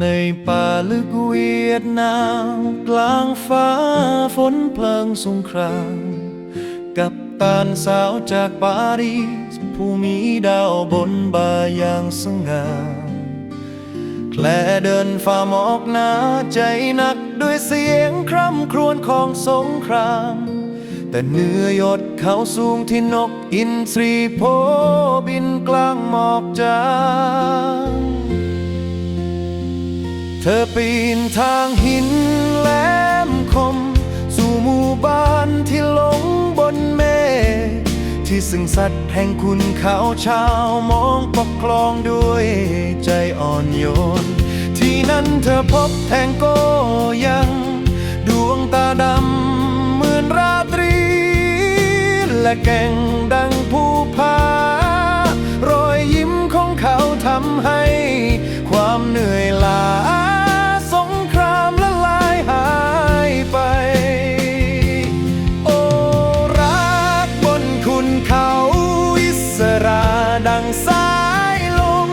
ในป่าลึกเวียดนามกลางฟ้าฝนเพลิงสงครามกับตานสาวจากปารีสผู้มีดาวบนบ่าอย่างสง่าแคลเดินฝ่าหมอกหนาใจหนักด้วยเสียงคร่ำครวญของสงครามแต่เหนือยอดเขาสูงที่นกอินทรีโพบินกลางหมอกจางเธอปีนทางหินแหลมคมสู่หมู่บ้านที่หลงบนเมฆที่ซึ่งสัตว์แห่งคุณเขาชาวมองปกครองด้วยใจอ่อนโยนที่นั่นเธอพบแทงโกยังดวงตาดำเหมือนราตรีและแก่งดังภูผารอยยิ้มของเขาทำให้ความเหนื่อยล้าสงครามละลายหายไปโอ้รักบนคุณเขาอิสราดังสายลม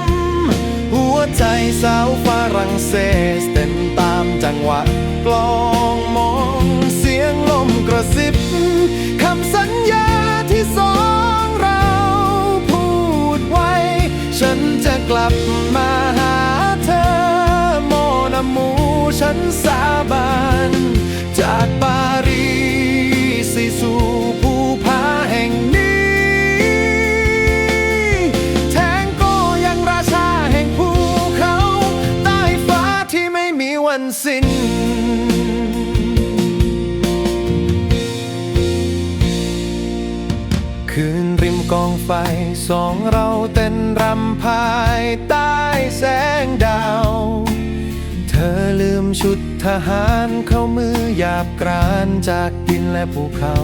หัวใจสาวฝรั่งเศสเต้นตามจังหวะกลองมองเสียงลมกระซิบคำสัญญาที่สองเราพูดไว้ฉันจะกลับมาหาเธอโมนามูฉันสาบานจากปารีสสู่ภูผาแห่งนี้แทงโกยังราชาแห่งภูเขาใต้ฟ้าที่ไม่มีวันสิ้นคืนริมกองไฟสองเราเต้นรำพายใต้แสงดาวเธอลืมชุดทหารเข้ามือหยาบกรานจากดินและภูเขา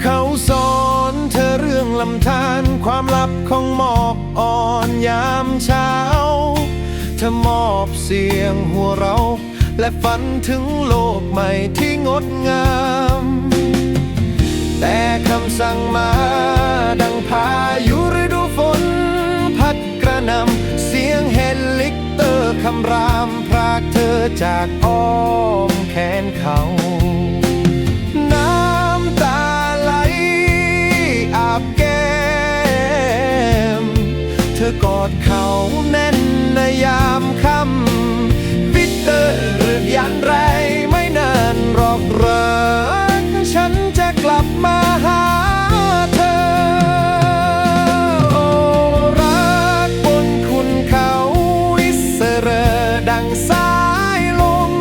เขาสอนเธอเรื่องลำธารความลับของหมอกอ่อนยามเช้าเธอมอบเสียงหัวเราะและฝันถึงโลกใหม่ที่งดงามแต่คำสั่งมาดังพายุฤดูฝนพัดกระหน่ำเสียงเฮลิคเตอร์คำรามพรากเธอจากอ้อมแขนเขาน้ำตาไหลอาบแก้มเธอกอดเขาแน่นในยามค่ำวิเตอร์หรือยันไรไม่นานหรอกรักฉันจะกลับมาหาเธอโอ้รักบนคุณเขาอิสราดังสายลม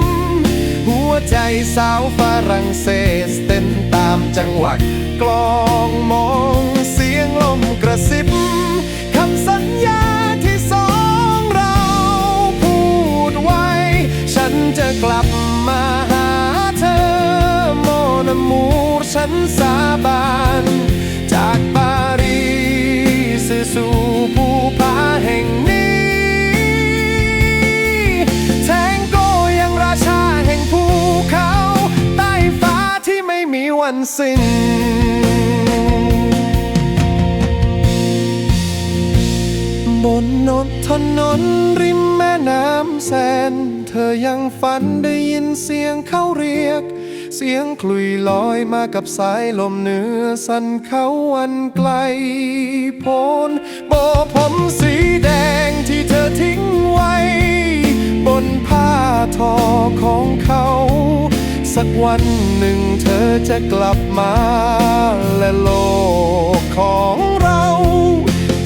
หัวใจสาวฝรั่งเศสเต้นตามจังหวะกลองมองเสียงลมกระซิบคำสัญญาที่สองเราพูดไว้ฉันจะกลับมาหาเธอโมนามูฉันสาบานจากปารีสสู่ภูผาแห่งนี้แทงโกยังราชาแห่งภูเขาใต้ฟ้าที่ไม่มีวันสิ้นบนถนนริมแม่น้ำแสนเธอยังฝันได้ยินเสียงเขาเรียกเสียงคลุยลอยมากับสายลมเหนือสันเขาวันไกลโพ้นโบผมสีแดงที่เธอทิ้งไว้บนผ้าทอของเขาสักวันหนึ่งเธอจะกลับมาและโลกของเรา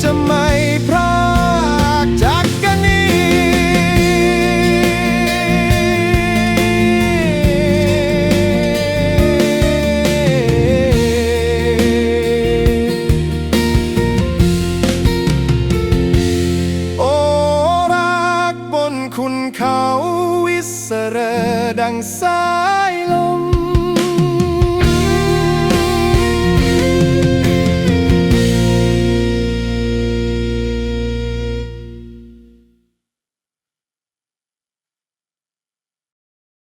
จะไม่พรากจากกันอีคุณเขาอิสราดังสายลม